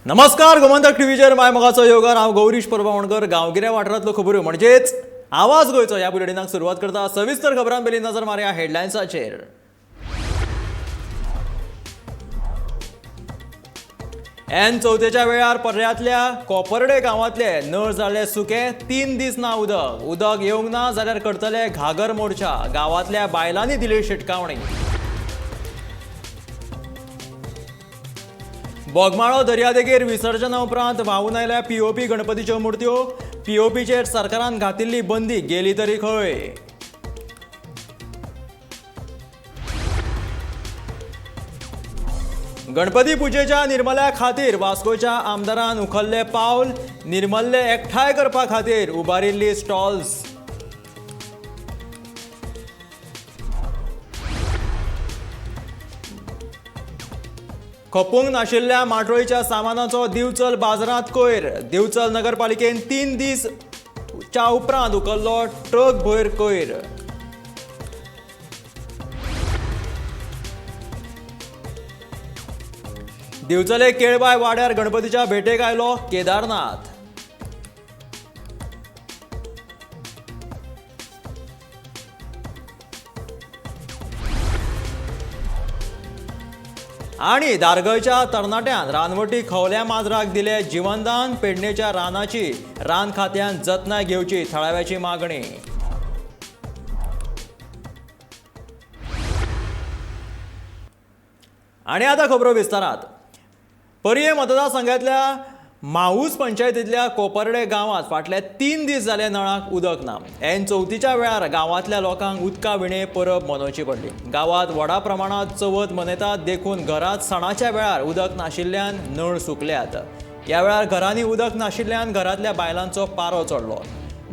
नमस्कार गोमंतक टीव्हीचेर मायमोगाचो योगार हांव गौरीश परबावणकर गांवगिऱ्या वाठारांतल्यो खबरो म्हणजेच आवाज गोंयचो ह्या बुलेटिनाक सुरवात करता। सविस्तर खबरां पयलीं नजर मारया हेडलायन्साचेर। N चवथेच्या वेळार पर्ऱ्यांतल्या कोपर्डे गांवांतले नळ जाले सुके, 3 दीस ना उदक येवंक ना जाल्यार करतले घागर मोर्चा, गांवांतल्या बायलांनी दिली शिटकावणी। बोगमाळो दर्यादेगेर विसर्जना उपरांत व्हांवून आयल्या पीओपी गणपतीच्यो मुर्त्यो, पीओपीचेर सरकारान घातिल्ली बंदी गेली तरी खंय। गणपती पुजेच्या निर्मल्या खातीर वास्कोच्या आमदारान उखल्ले पावल, निर्मल्ले एकठांय करपा खातीर उबारिल्ली स्टॉल्स। खपूंक नाशिल्ल्या माटोळीच्या सामानाचो दिवचल बाजारांत कोयर, दिवचल नगरपालिकेन 3 दीसच्या उपरांत उखल्लो ट्रक भयर कोयर। दिवचले केळबाय वाड्यार गणपतीच्या भेटेक आयलो केदारनाथ। आणि दारगळच्या तरणाट्यान रानवटी खवल्या माजराक दिले जिवनदान, पेडणेच्या रानाची रान खात्यान जतनाय घेवची थळाव्याची मागणी। आणि आता खबरो विस्तारात। पर्ये मतदारसंघातल्या माऊस पंचायतींतल्या कोपर्डे गांवांत फाटले 3 दीस जाले नळाक उदक ना। N चवथीच्या वेळार गांवांतल्या लोकांक उदका विणे परब मनोवची पडली। गांवांत व्हडा प्रमाणात चवथ मनयतात, देखून घरांत सणाच्या वेळार उदक नाशिल्ल्यान नळ सुकल्यात। ह्या वेळार घरांनी उदक नाशिल्ल्यान घरांतल्या बायलांचो पारो चडलो।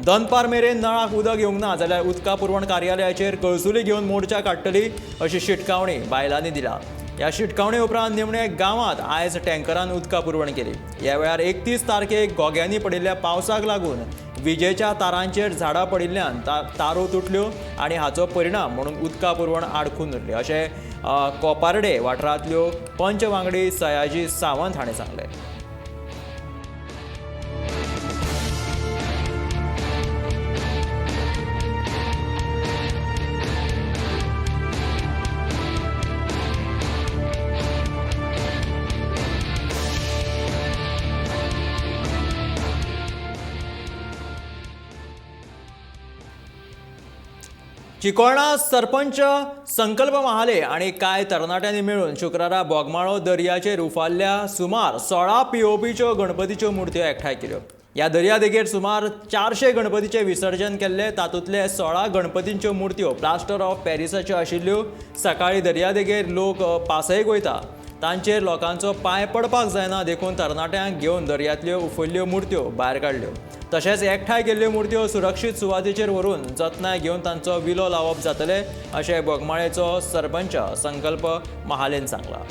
दनपार मेरेन नळाक उदक येवंक ना जाल्यार उदका पुरवण कार्यालयाचेर कळसुली घेवन मोर्चा काडटली अशी शिटकावणी बायलांनी दिला। ह्या शिटकावणे उपरांत निमणे गांवांत आयज टँकरान उदका पुरवण केली। ह्या वेळार 31 तारखेक गोग्यांनी पडिल्ल्या पावसाक लागून विजेच्या तारांचेर झाडां पडिल्ल्यान तारो तुटल्यो आनी हाचो परिणाम म्हणून उदका पुरवण आडखून उरली अशें कोपार्डे वाठारांतल्यो पंच वांगडी सयाजी सावंत हाणें सांगलें। चिकोळणा सरपंच संकल्प महाले आणि कांय तरणाट्यांनी मेळून शुक्रारा बोगमाळो दर्याचेर उफाल्ल्या सुमार 16 पीओपीच्यो गणपतीच्यो मुर्त्यो एकठांय केल्यो। ह्या दर्यादेगेर सुमार 400 गणपतीचे विसर्जन केल्ले, तातूंतले 16 गणपतींच्यो मुर्त्यो प्लास्टर ऑफ पॅरिसाच्यो आशिल्ल्यो। सकाळी दर्यादेगेर लोक पासयेक वयता, तांचेर लोकांचो पांय पडपाक जायना, देखून तरणाट्यांक घेवन दर्यांतल्यो उफुल्ल्यो मुर्त्यो भायर काडल्यो। तशेंच एकठांय केल्ल्यो मुर्त्यो सुरक्षीत सुवातेचेर व्हरून जतनाय घेवन तांचो विलो लावप जातले अशें बोगमाळेचो सरपंच संकल्प महालेन सांगला।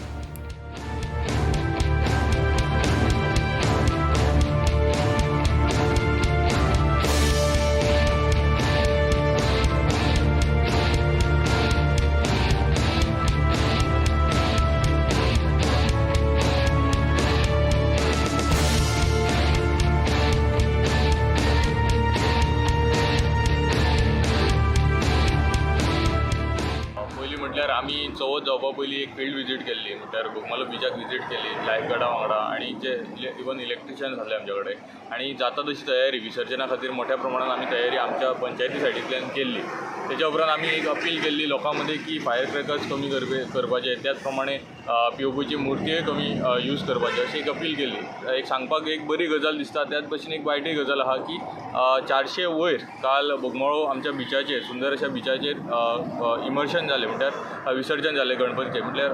म्हटल्यार आमी चवथ जावपा पयलीं एक फिल्ड विजीट केल्ली, म्हटल्यार बोगमालो बिचाक विजीट केली लायफ गार्डा वांगडा आनी जे इवन इलेक्ट्रिशियन आसले आमचे कडेन आनी जाता तशी तयारी विसर्जना खातीर मोठ्या प्रमाणात आमी तयारी आमच्या पंचायती सायडींतल्यान केल्ली। तेच्या उपरांत आमी एक अपील केल्ली लोकां मदीं की फायर क्रॅकर्स कमी करपाचे, त्याच प्रमाणे पीओपीची मुर्त्योय कमी यूज करपाचे अशी एक अपील केल्ली। एक सांगपाक एक बरी गजाल दिसता, त्याच भशेन एक वायटूय गजाल आहा की 400 वयर काल बोगमाळो आमच्या बिचाचेर सुंदर अशा बिचाचेर इमर्शन जालें, म्हटल्यार विसर्जन जालें गणपतीचें। म्हटल्यार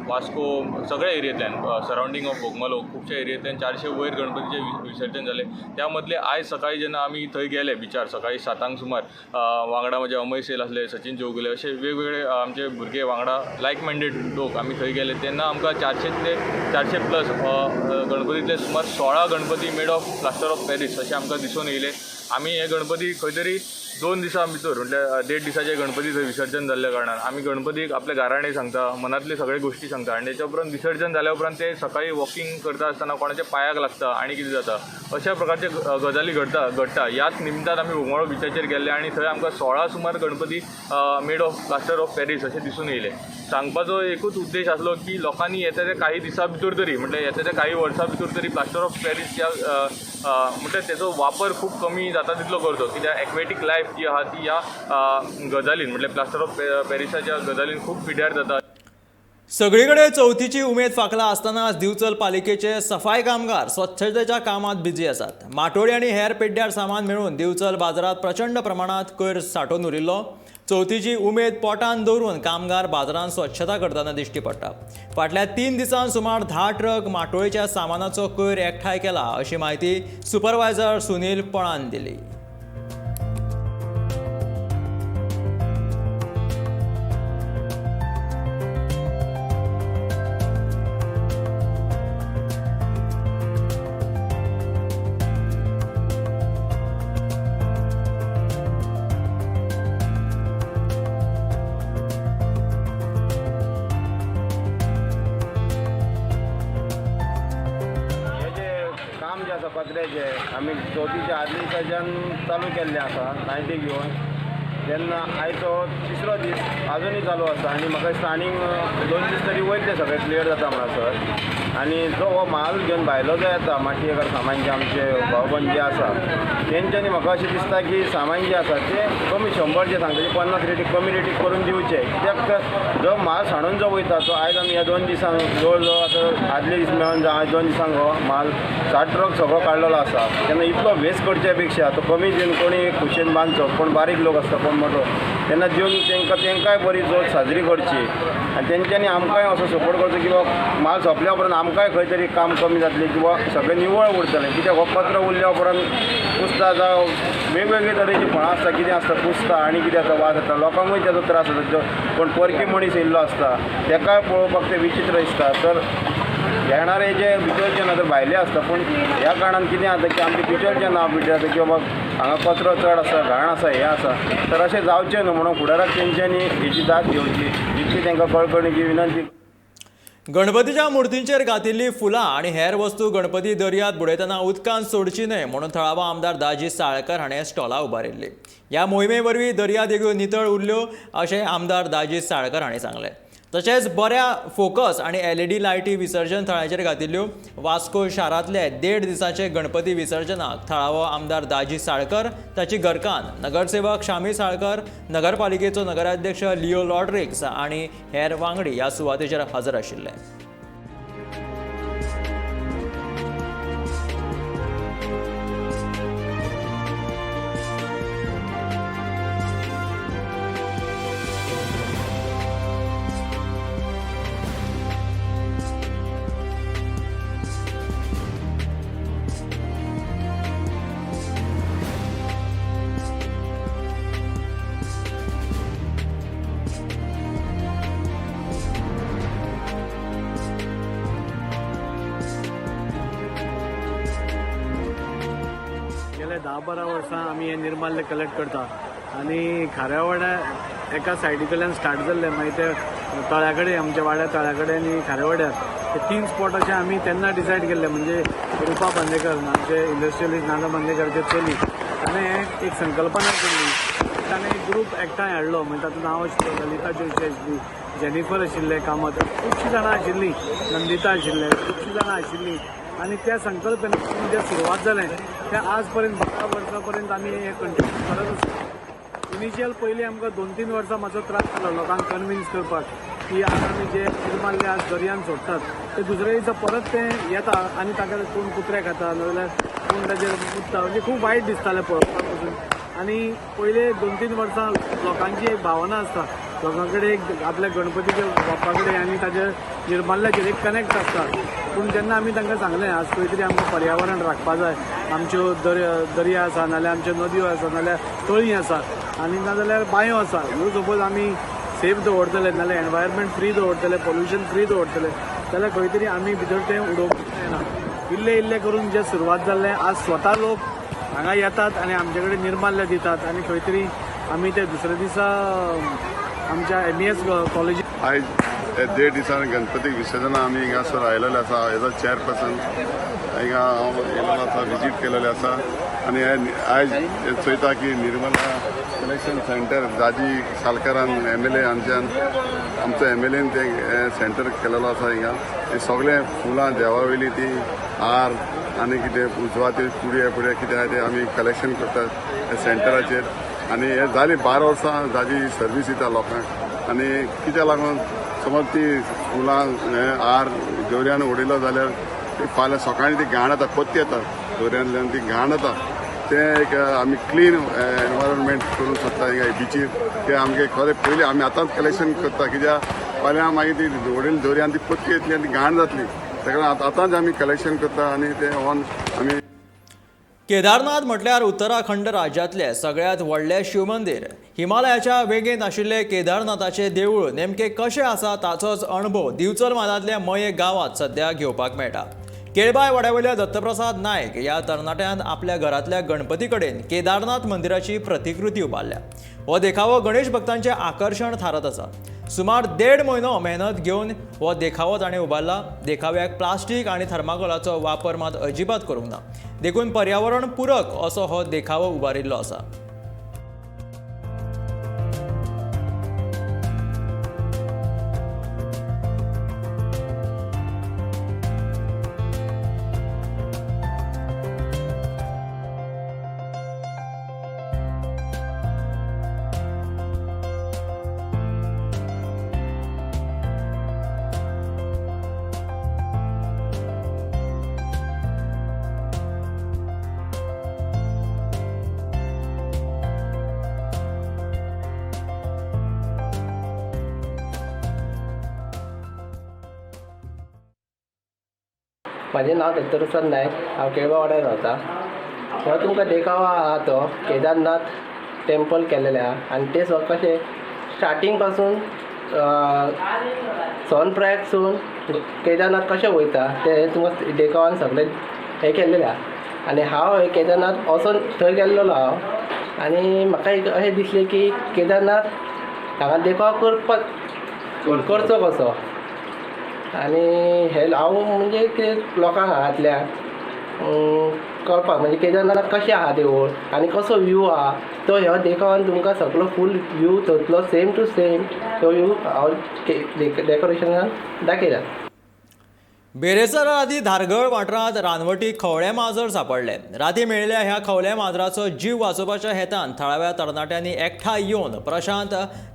वास्को सगळ्या एरियेंतल्यान सरावंडींग ऑफ बोगमालो खुबशा एरियेंतल्यान 400 वयर गणपतीचें विसर्जन जालें। त्या मदले आयज सकाळी जेन्ना आमी थंय गेले बिचार सकाळी 7 सुमार, वांगडा म्हजे अमय सेल आसले, सचिन चौगुले अशे वेगवेगळे आमचे भुरगे वांगडा लायक मायंडेड लोक आमी थंय गेले तेन्ना आमकां 400 प्लस गणपतींतले सुमार 16 Ganpati made of plaster of Paris अशें आमकां दिसून येयले। आमी हे गणपती खंय तरी 2 दिसां भितर म्हटल्यार 1.5 दिसाचे गणपती थंय विसर्जन जाल्ल्या कारणान आमी गणपतीक आपल्या गाराणें सांगता, मनांतली सगळे गोश्टी सांगता आनी तेच्या उपरांत विसर्जन जाल्या उपरांत ते सकाळीं वॉकिंग करता आसतना कोणाच्या पांयाक लागता आनी कितें जाता अशा प्रकारचे गजाली घडटा. ह्याच निमतान आमी बोगमाळो बिचाचेर गेल्ले आनी थंय आमकां 16 सुमार Ganpati made of plaster of Paris अशें दिसून येयले. सांगपाचो एकूच उद्देश आसलो की लोकांनी येता त्या काही दिसां भितर तरी म्हटल्यार येता त्या काही वर्सां भितर तरी प्लास्टर ऑफ पॅरीसच्या म्हटल्यार तेचो वापर खूब कमी जाता तितलो करचो, कित्याक एक्वेटीक लायफ जी आहा ती ह्या गजालीन म्हटल्यार प्लास्टर ऑफ पॅरिसाच्या गजालीन खूब पिड्यार जाता. सगळीकडे चवथीची उमेद फाकला आसतनाच दिवचल पालिकेचे सफाई कामगार स्वच्छतेच्या कामात बिजी आसात. माटोळी आणि हेर पेड्ड्यार सामान मेळून दिवचल बाजारात प्रचंड प्रमाणात कोयर सांठोवन उरिल्लो. चवथीची उमेद पोटान दवरून कामगार बाजारांत स्वच्छता करतना दिश्टी पडटा. फाटल्या 3 दिसांत सुमार 10 ट्रक माटोळीच्या सामानाचो कोयर एकठांय केला अशी माहिती सुपरवायझर सुनील पळान दिली. पत्र्याचे आमी चवथीच्या आदल्या दिसाच्यान चालू केल्ले आसा नायटी घेवन, तेन्ना आयचो 3रो दीस आजुनूय चालू आसा आनी म्हाका स्टार्टींग 2 दीस तरी वयतले सगळे क्लियर जाता म्हणसर. आनी जो हो म्हाल घेवन भायलो जो येता माटयेकार सामान जे आमचे भावबंद जे आसा तेंच्यांनी म्हाका अशें दिसता की सामान जे आसा ते कमी 100 जे सांगता ते 50 रेटीक कमी रेटीक करून दिवचे, कित्याक जो म्हाल साणून जो वयता तो आयज आमी ह्या 2 दिसांक जवळ जवळ आतां आदले दीस मेळोन जावं आयज 2 दिसांक हो म्हाल 60 ट्रक सगळो काडलेलो आसा. तेन्ना इतलो वेस्ट करचे पेक्षा तो कमी दिवन कोणी खुशेन बांदचो, कोण बारीक लोक आसता कोण मोठो, तेन्ना दिवन तेंकांय बरी जोत साजरी करची आनी तेंच्यांनी आमकांय असो सपोर्ट करचो की बाबा म्हाल सोंपल्या उपरांत आमकांय खंय तरी काम कमी जातलें किंवा सगळें निवळ उरतलें. कित्याक हो कचरो उरल्या उपरांत पुसता जावं वेगवेगळे तरेची फळां आसता, कितें आसता पुसता आनी कितें आसता वास येता, लोकांकूय तेजो त्रास जाता. कोण परके मनीस येयल्लो आसता तेकाय पळोवपाक ते विचित्र दिसता. तर येणारे जे भितरचे ना तर भायले आसता, पूण ह्या कारणान कितें जाता की आमचे भितरचें नांव पिड्ड्यार जाता की बाबा हांगा कचरो चड आसा, घाण आसा, हें आसा. तर अशें जावचें न्हू म्हणून फुडाराक तेंच्यांनी हेची दाद घेवची, जितली तांकां कळकणीची विनंती. गणपतीच्या मुर्तींचेर घातिल्ली फुलां आणि हेर वस्तू गणपती दर्यांत बुडयतना उदकांत सोडची न्हय म्हणून थळावा आमदार दाजी साळकर हाणें स्टॉलां उबारिल्लीं. ह्या मोहिमे वरवीं दर्या देगो नितळ उरल्यो अशें आमदार दाजी साळकर हाणें सांगलें. तशेंच बऱ्या फोकस आणि LED लायटी विसर्जन थळाचेर घातिल्ल्यो. वास्को शारांतले 1.5 दिसाचे गणपती विसर्जनाक थळावो आमदार दाजी साळकर, ताची घरकान्न नगरसेवक शामी साळकर, नगरपालिकेचो नगराध्यक्ष लिओ लॉड्रिक्स आणि हेर वांगडी ह्या सुवातेचेर हजर आशिल्ले. गेल्या 10-12 वर्सां आमी हे निर्माल्य कलेक्ट करता आनी खाऱ्या वाड्या एका सायडीकडल्यान स्टार्ट जाल्ले, मागीर ते तळ्या कडेन आमच्या वाड्या तळ्या कडेन आनी खाऱ्या वाड्यार ते 3 स्पॉट अशे आमी तेन्ना डिसायड केल्ले. म्हणजे रुपा बांदेकर आमचे इंडस्ट्रियलिस्ट नाना बांदेकरचे चली ताणें एक संकल्पना केल्ली. ताणें एक ग्रूप एकठांय हाडलो. म्हणजे तातूंत हांव आशिल्लो, ललिता जोशी आशिल्ली, जेनिफर आशिल्ले कामत, खुबशीं जाणां आशिल्लीं, नंदिता आशिल्ले, खुबशीं जाणां आशिल्लीं. आनी त्या संकल्पनेतून जे सुरवात जालें ते आज पर्यंत 12 वर्सां पर्यंत आमी हे कंटिन्यू करत आसा. इनिशियल पयलीं आमकां 2-3 वर्सां मातसो त्रास जालो लोकांक कन्विन्स करपाक की आज आमी जे निर्माल्य आज दर्यान सोडटात ते दुसऱ्या दिसा परत ते येता आनी ताका कोण कुत्रे खाता नाजाल्यार कोण ताजेर मुतता. म्हणजे खूब वायट दिसतालें पळोवपाक पासून. आनी पयले 2-3 वर्सां लोकांची एक भावना आसता, लोकां कडेन एक आपल्या गणपतीच्या बाप्पा कडेन आनी ताच्या निर्माल्याचेर एक कनेक्ट आसता. पूण जेन्ना आमी तांकां सांगलें आज खंय तरी आमकां पर्यावरण राखपा जाय, आमच्यो दर्या आसा नाल्यार आमच्यो नद्यो आसा नाल्यार तळीं आसा आनी नाजाल्यार बांयो आसा, ह्यो सपोज आमी सेफ दवरतले नाल्यार एनवायरमेंट फ्री दवरतले, पोल्युशन फ्री दवरतले जाल्यार खंय तरी आमी भितर तें उडोवपाक जायना. इल्लें इल्लें करून जें सुरवात जाल्लें आज स्वता लोक हांगा येतात आनी आमचे कडेन निर्माल्य दितात आनी खंय तरी आमी ते दुसऱ्या दिसा आमच्या MES कॉलेजीत आयज 1.5 दिसान गणपती विसर्जना आमी हिंगासर आयलेले आसा एज अ चेअरपर्सन हिंगा हांव येयलेलो आसा विजीट केलेले आसा आनी आयज चोयता की निर्मला कलेक्शन सेंटर जाजी सालकारान MLA आमच्यान आमचो MLAन ते सेंटर केलेलो आसा हिंगा हे सगळे फुलां देवा वयली ती हार आनी कितें उजवाती पुडे कितें आहा ते आमी कलेक्शन करतात हे सेंटराचेर आनी हे जाली 12 वर्सां जाजी सर्वीस दिता लोकांक आनी कित्याक लागून समज ती फुलां हार दोरयान उडयलो जाल्यार ती फाल्यां सकाळीं ती घाण येता कोत्ती येता दोरयांतल्यान ती घाण येता ते एक आमी क्लीन एनवायरमेंट करूंक सोदता हिंगा बिचीर ते आमगे खरें पयलीं आमी आतांच कलेक्शन करता कित्याक फाल्यां मागीर ती उडयली दोरयान ती कोत्ती येतली आनी ती घाण जातली ताका आतांच आमी कलेक्शन करता आनी ते ऑन आमी केदारनाथ म्हटल्यार उत्तराखंड राज्यांतले सगळ्यात व्हडलें शिव मंदीर. हिमालयाच्या वेगेंत आशिल्ले केदारनाथाचें देवूळ नेमकें कशें आसा ताचोच अणभव दिवचल मानांतल्या मये गांवांत सध्या घेवपाक मेळटा. केळबाय वाड्यावयल्या दत्तप्रसाद नायक ह्या तरणाट्यान आपल्या घरांतल्या गणपती कडेन केदारनाथ मंदिराची प्रतिकृती उबारल्या. हो देखावो गणेश भक्तांचें आकर्शण थारत आसा. सुमार 1.5 म्हयनो मेहनत घेवन हो देखावो ताणें उबारला. देखाव्याक प्लास्टीक आनी थर्माकोलाचो वापर मात अजिबात करूंक ना. देखून पर्यावरण पूरक असो हो देखावो उबारिल्लो आसा. माझे नाव दत्तप्रसाद नायक. हांव केळबा वाड्यार रावता. हो तुमकां देखावो आहा तो केदारनाथ टेम्पल केलेले आहा आनी ते कशें स्टार्टींग पासून सोनप्रयागसून केदारनाथ कशें वयता ते तुमकां देखावान सगळें हे केल्लेलें आहा. आनी हांव केदारनाथ वचून थंय गेल्लो हांव आनी म्हाका एक अशें दिसलें की केदारनाथ हांगा देखाव करचो कसो आनी हे हांव म्हणजे कितें लोकांक हांगांतल्या कळपाक म्हणजे केदारनाथ कशें आहा देवूळ आनी कसो व्यू आहा तो ह्या देखावान तुमकां सगळो फूल व्यू थंयतलो सेम टू सेम तो व्यू हांव डेकोरेशनान दाखयला. बेरेसर आदी धारगळ वाठारांत रानवटी खवळे माजर सापडले. राती मेळिल्ल्या ह्या खवळे माजराचो जीव वाचोवपाच्या हेतान थळाव्या तरणाट्यांनी एकठांय येवन प्रशांत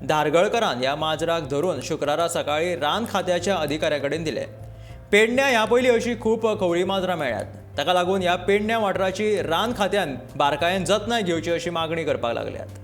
धारगळकरान ह्या माजराक धरून शुक्रारा सकाळी रान खात्याच्या अधिकाऱ्या कडेन दिले. पेडण्या ह्या पयलीं अशी खूब खवळी माजरां मेळ्ळ्यात. ताका लागून ह्या पेडण्या वाठाराची रान खात्यान बारकायेन जतनाय घेवची अशी मागणी करपाक लागल्यात.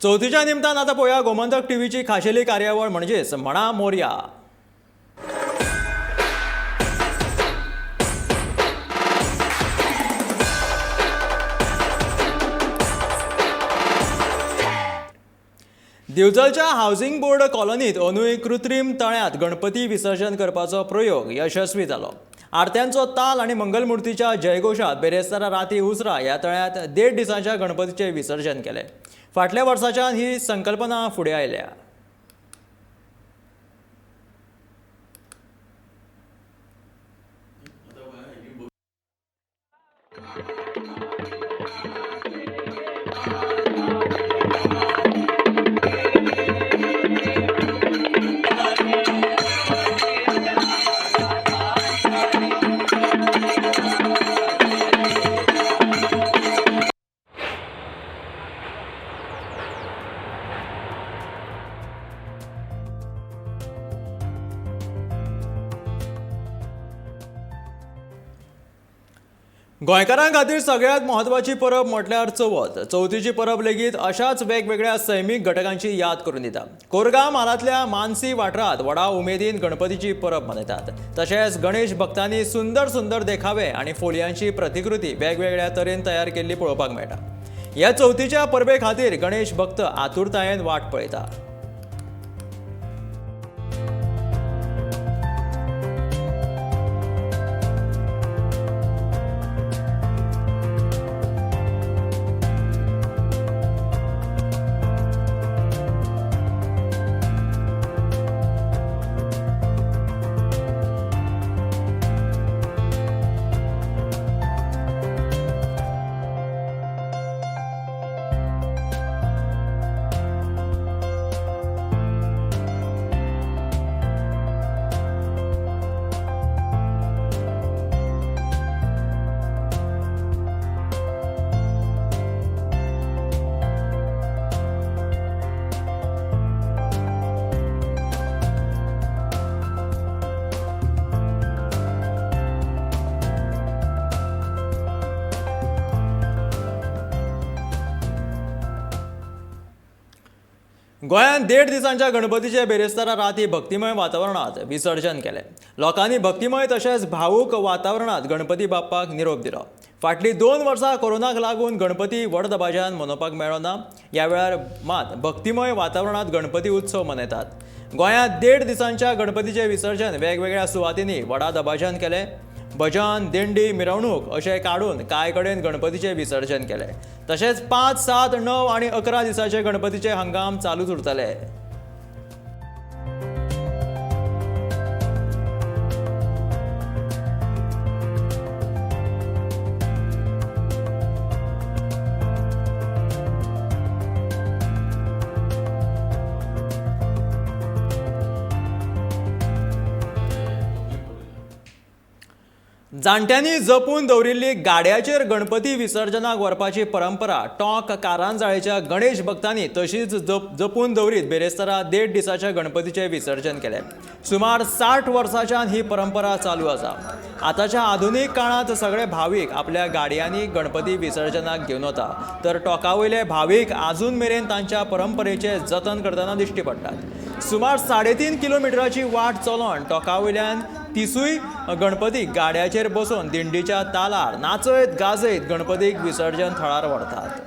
चवथीच्या निमतान आता पळोवया गोमंतक टीव्हीची खाशेली कार्यावळ म्हणजेच म्हणा मोरया. दिवचलच्या हावसिंग बोर्ड कॉलनीत अंदूय कृत्रीम तळ्यांत गणपती विसर्जन करपाचो प्रयोग यशस्वी जालो. आरत्यांचो ताल आनी मंगलमुर्तीच्या जयघोशात बेरेस्तारा राती उसरा ह्या तळ्यांत 1.5 दिसांच्या गणपतीचें विसर्जन केलें. फाटल्या वर्साच्यान ही संकल्पना फुडें आयल्या. गोंयकारां खातीर सगळ्यांत म्हत्वाची परब म्हटल्यार चवथ. चवथीची परब लेगीत अशाच वेगवेगळ्या सैमीक घटकांची याद करून दिता. कोरगांव म्हालांतल्या मानसी वाठारांत व्हडा उमेदीन गणपतीची परब मनयतात. तशेंच गणेश भक्तांनी सुंदर सुंदर देखावे आनी फोलयांची प्रतिकृती वेगवेगळ्या तरेन तयार केल्ली पळोवपाक मेळटा. ह्या चवथीच्या परबे खातीर गणेश भक्त आतुरतायेन वाट पळयता. गोंयांत 1.5 दिसांच्या गणपतीचे बेरेस्तारा राती भक्तिमय वातावरणात विसर्जन केलें. लोकांनी भक्तिमय तशेंच भावूक वातावरणात गणपती बाप्पाक निरोप दिलो. फाटलीं 2 वर्सां कोरोनाक लागून गणपती व्हड दबाज्यान मनोवपाक मेळ्ळो ना. ह्या वेळार मात भक्तिमय वातावरणात गणपती उत्सव मनयतात. गोंयांत 1.5 दिसांच्या गणपतीचे विसर्जन वेगवेगळ्या सुवातींनी व्हडा दबाज्यान केलें. भजन, दिंडी, मिरवणूक अशें काडून कांय कडेन गणपतीचें विसर्जन केलें. तशेंच 5, 7, 9 आनी 11 दिसाचे गणपतीचे हंगाम चालूच उरतले. जाणट्यांनी जपून दवरिल्ली गाडयाचेर गणपती विसर्जनाक व्हरपाची परंपरा टॉक कारंजाळेच्या गणेश भक्तांनी तशीच जपून दवरीत बेरेस्तारा 1.5 दिसाच्या गणपतीचे विसर्जन केलें. सुमार 60 वर्सांच्यान ही परंपरा चालू आसा. आतांच्या आधुनीक काळांत सगळे भावीक आपल्या गाडयांनी गणपती विसर्जनाक घेवन वता, तर टॉकावयले भावीक आजून मेरेन तांच्या परंपरेचें जतन करतना दिश्टी पडटात. सुमार 3.5 किलोमिटराची वाट चलोन टॉकावयल्यान 30 गणपती गाडयाचेर बसून दिंडीच्या तालार नाचयत गाजयत गणपतीक विसर्जन थळार व्हरतात.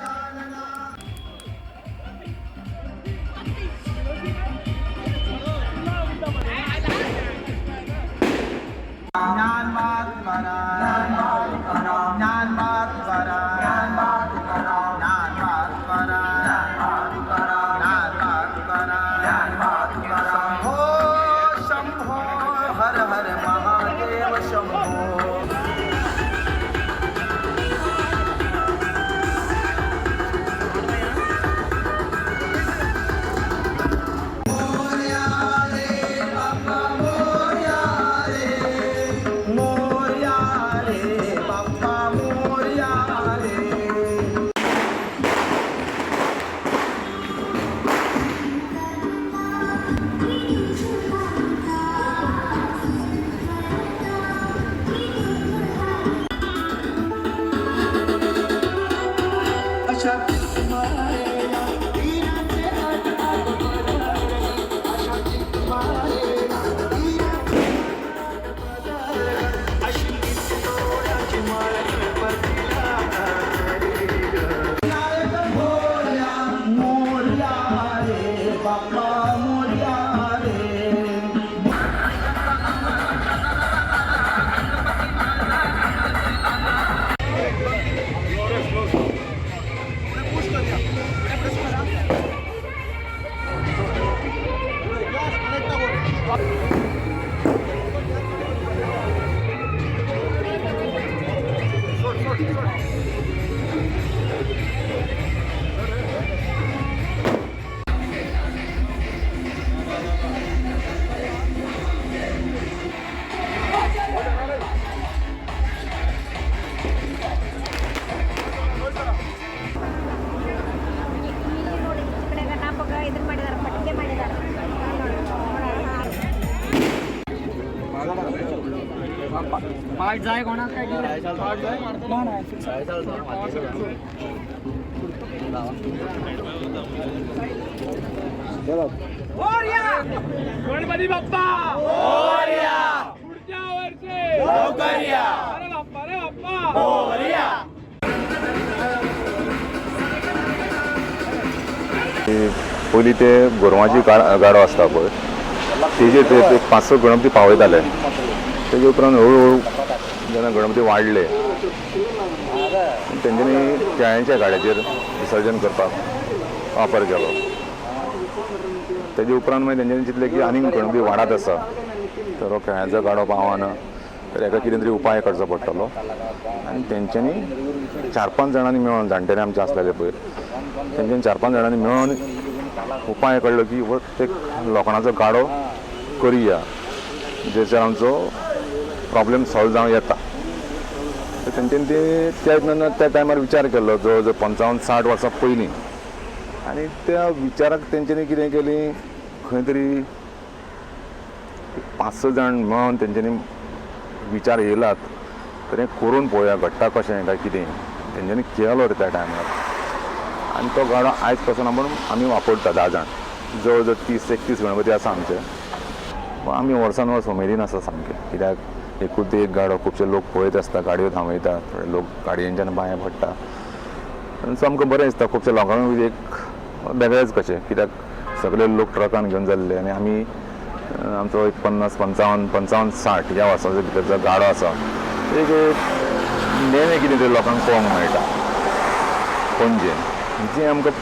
पार्ट जाय कोणाक काय पार्ट जाय गणपती बाप्पा पुढच्या वर्षी लवकर या. अरे बाप्पा पयलीं ते गोरवांची गाडो आसता पळय तेजेर ते 5-6 गणपती पावयताले. तेजे उपरांत हळू जेन्ना गणपती वाडले तेंच्यांनी केळ्यांच्या गाड्याचेर विसर्जन करपाक वापर केलो. तेजे उपरांत मागीर तेंच्यांनी चिंतलें की आनीक गणपती वाडत आसा तर हो केळ्यांचो गाडो पावना तर हेका कितें तरी उपाय करचो पडटलो. आनी तेंच्यांनी 4-5 जाणांनी मेळोन जाणटेले आमचे आसलेले पळय तेंच्यांनी 4-5 जाणांनी मेळोन उपाय कळ्ळो की ते लोखणाचो गाडो करुया जेचेर आमचो प्रॉब्लेम सॉल्व जावं येता. तर तेंच्यांनी त्या टायमार विचार केल्लो जवळ जवळ 55-60 वर्सां पयलीं. आनी त्या विचाराक तेंच्यांनी कितें केली खंय तरी 5-6 जाण मेळोन तेंच्यांनी विचार येयलात तर हें करून पळोवया घडटा कशें काय कितें तेंच्यांनी केलो रे त्या टायमार. आनी तो गाडो आयज पासून आमी वापरता 10 जाण. जवळ जवळ 30-31 गणपती आसा आमचे. आमी वर्सान वर्स उमेदीन आसा सामके कित्याक एकूच एक गाडो खुबशे लोक पळयत आसता गाडयो थांबयता थोडे लोक गाडयेंच्यान भायर पडटा. सामकें बरें दिसता खुबशे लोकांक एक वेगळेंच कशें कित्याक सगळे लोक ट्रकान घेवन जाल्ले आनी आमी आमचो एक 50-55-60 ह्या वर्साचो भितरचो गाडो आसा एक नेमें कितें तरी लोकांक पळोवंक मेळटा पणजेन जें आमकां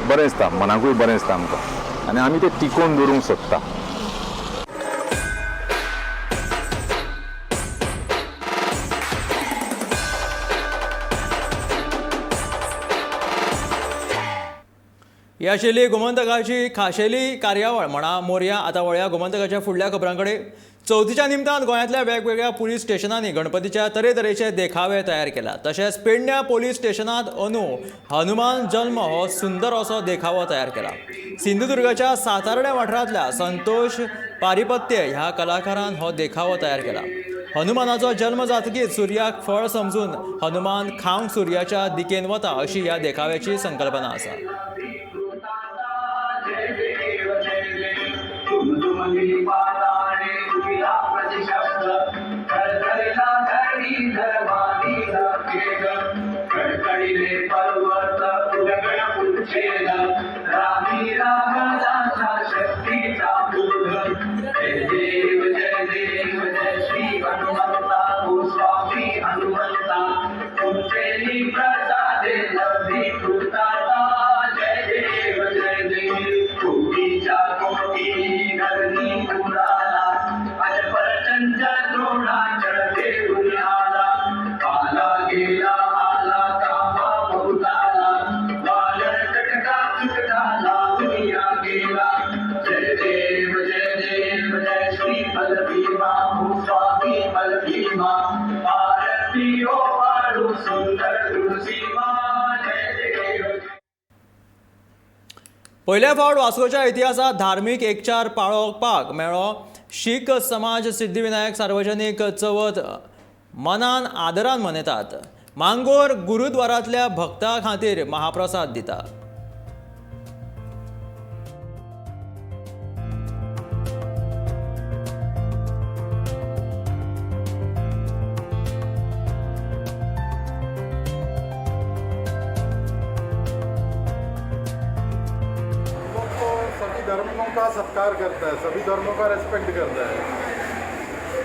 बरें दिसता मनाकूय बरें दिसता आमकां आनी आमी तें टिकोवन दवरूंक सोदता. ही आशिल्ली गोमंतकाची खाशेली कार्यावळ म्हणा मोरया. आतां वळया गोमंतकाच्या फुडल्या खबरांकडे. चवथीच्या निमतान गोंयांतल्या वेगवेगळ्या पुलीस स्टेशनांनी गणपतीच्या तरेतरेचे देखावे तयार केला. तशेंच पेडण्या पुलीस स्टेशनांत हनुमान जल्म हो सुंदर असो देखावो तयार केला. सिंधुदुर्गाच्या सातार्डे वाठारांतल्या संतोष पारिपत्य ह्या कलाकारान हो देखावो तयार केला. हनुमानाचो जल्म जातकीच सुर्याक फळ समजून हनुमान खांक सुर्याच्या दिकेन वता अशी ह्या देखाव्याची संकल्पना आसा. पयल्या फावट वास्कोच्या इतिहासात धार्मीक एकचार पाळोवपाक मेळ्ळो. शीख समाज सिद्धिविनायक सार्वजनीक चवथ मनान आदरान मनयतात. मांगोर गुरुद्वारांतल्या भक्तां खातीर महाप्रसाद दिता. धर्मों का सत्कार करता है, सभी धर्मों का रेस्पेक्ट करता है.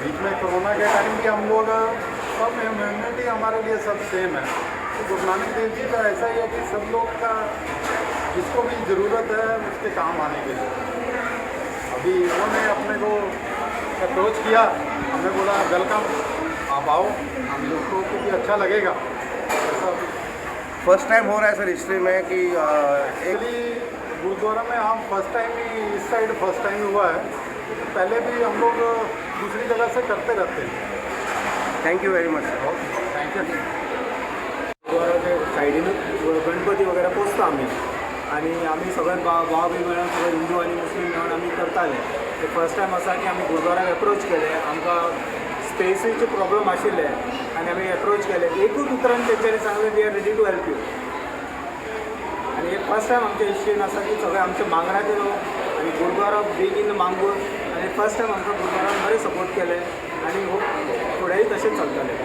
बीच में कोरोना के टाइम भी हम लोग सब ह्यूमैनिटी हमारे लिए सब सेम है. तो गुरु नानक देव जी का ऐसा ही है कि सब लोग का जिसको भी ज़रूरत है उसके काम आने के लिए. अभी उन्होंने अपने को अप्रोच किया, हमने बोला वेलकम, आप आओ, हम लोगों को भी अच्छा लगेगा. ऐसा फर्स्ट टाइम हो रहा है सर हिस्ट्री में कि एक्चुअली गुरुद्वारा में हम फर्स्ट टाइम ही इस साइड फर्स्ट टाइम हुआ है. पहले भी हम लोग दूसरी जगह से करते रहते हैं. Thank you very much sir. Thank you. गुरुद्वाराच्या सायडीन गणपती वगैरे पोसता आमी आणि आमी सगळे भाव बी मेळून सगळे हिंदू आणि मुस्लीम मेळून आमी करताले. फर्स्ट टायम आसा की आमी गुरुद्वाराक एप्रोच केले. आमकां स्पेसीचे प्रॉब्लम आशिल्ले आनी आमी एप्रोच केले एकूच उतरान तेंच्यांनी सांगलें we are ready to help you आनी एक फर्स्ट टायम आमच्या हिस्ट्रीन आसा की सगळे आमचे मांगराचे लोक आनी गुरगाराव बीग इन मांगूर आनी फर्स्ट टायम आमकां गुरगारान बरें सपोर्ट केले आनी फुडेंय तशेंच चलतलें.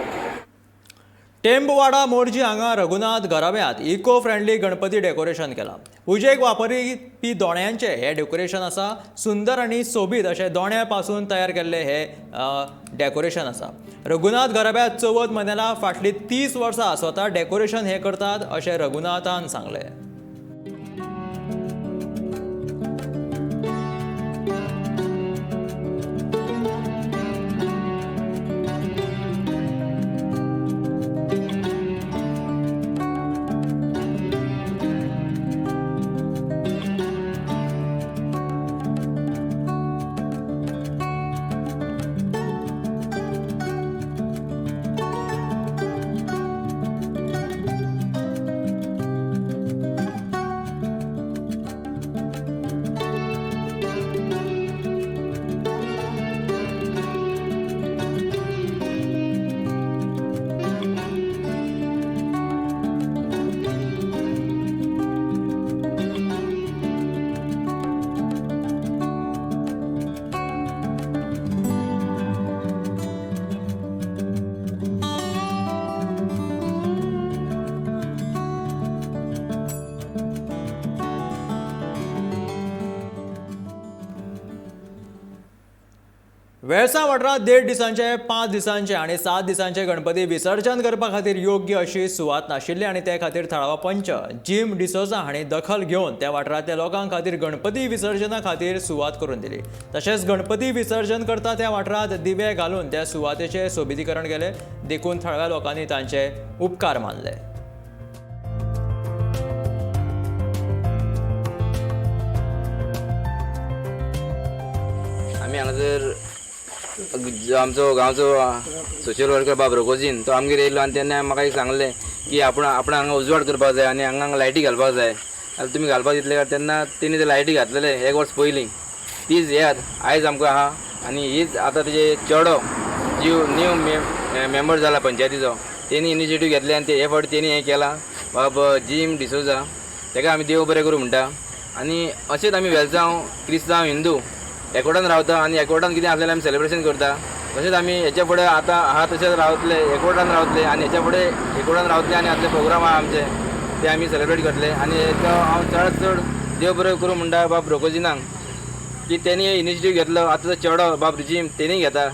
टेंबवाडा मोर्जी हांगा रघुनाथ घराब्यांत इको फ्रेंडली गणपती डेकोरेशन केलां. पुजेक वापरपी दोण्याचें हें डेकोरेशन आसा. सुंदर आनी सोबीत अशें दोण्या पासून तयार केल्लें हें डेकोरेशन आसा. रघुनाथ घराब्यांत चवथ मनयला. फाटलीं 30 वर्सां स्वता डेकोरेशन हें करतात अशें रघुनाथान सांगलें. वेळसा वाठारांत 1.5 दिसांचे 5 दिसांचे आनी 7 दिसांचे गणपती विसर्जन करपा खातीर योग्य अशी सुवात नाशिल्ली आनी ते खातीर थळावा पंच जिम डिसोजा हांणी दखल घेवन त्या वाठारांतल्या लोकां खातीर गणपती विसर्जना खातीर सुवात करून दिली. तशेंच गणपती विसर्जन करता त्या वाठारांत दिवे घालून त्या सुवातेचें सोबितीकरण केलें. देखून थळव्या लोकांनी तांचे उपकार मानले. आमी हांगासर जो आमचो गांवचो सोशल वर्कर बाब रोकोजीन तो आमगेर येयलो आनी तेन्ना म्हाका एक सांगलें की आपण हांगा उजवाड करपाक जाय आनी हांगा लायटी घालपाक जाय. जाल्यार तुमी घालपाक दितले काय तेन्ना तेणी ते लायटी घातलेले 1 वर्स पयलीं. तीच याद आयज आमकां आहा आनी हीच आतां तेजे चेडो जो न्यू मेंबर जाला पंचायतीचो तेणी इनिशिएटीव घेतले आनी हे फावटी तेणी हें केलां बाब जिम डिसोजा ताका आमी देव बरें करूं म्हणटा. आनी अशेंच आमी वेलसांव क्रिस्तांव हिंदू एकवटान रावता आनी एकवटान कितें आसलेलें आमी सेलिब्रेशन करता. तशेंच आमी हेच्या फुडें आतां आहा तशेंच रावतले एकवटान रावतले आनी हेच्या फुडें एकवटान रावतले आनी आतले प्रोग्राम आहा आमचे ते आमी सेलिब्रेट करतले. आनी हेचो हांव चड देव बरें करूं म्हणटा बाब रोकोजिनाक की तेणी इनिशिएटीव घेतलो. आतां तो चेडो बाब रिजीम तेणी घेता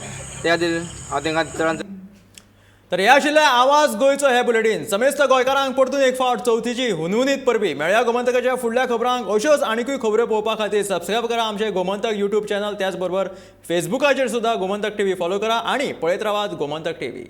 त्या खातीर हांव तांकां चडान. तर हे आशिल्ले आवाज गोंयचो हे बुलेटीन. समेस्त गोंयकारांक परतून एक फावट चवथीची हुनहुनीत परबी. मेळया गोमंतकाच्या फुडल्या खबरांक अश्योच आनीकूय खबरो पळोवपा खातीर सबस्क्रायब करा आमचे गोमंतक यूट्यूब चॅनल. त्याच बरोबर फेसबुकाचेर सुद्दां गोमंतक टीव्ही फॉलो करा आनी पळयत रावात गोमंतक टीव्ही.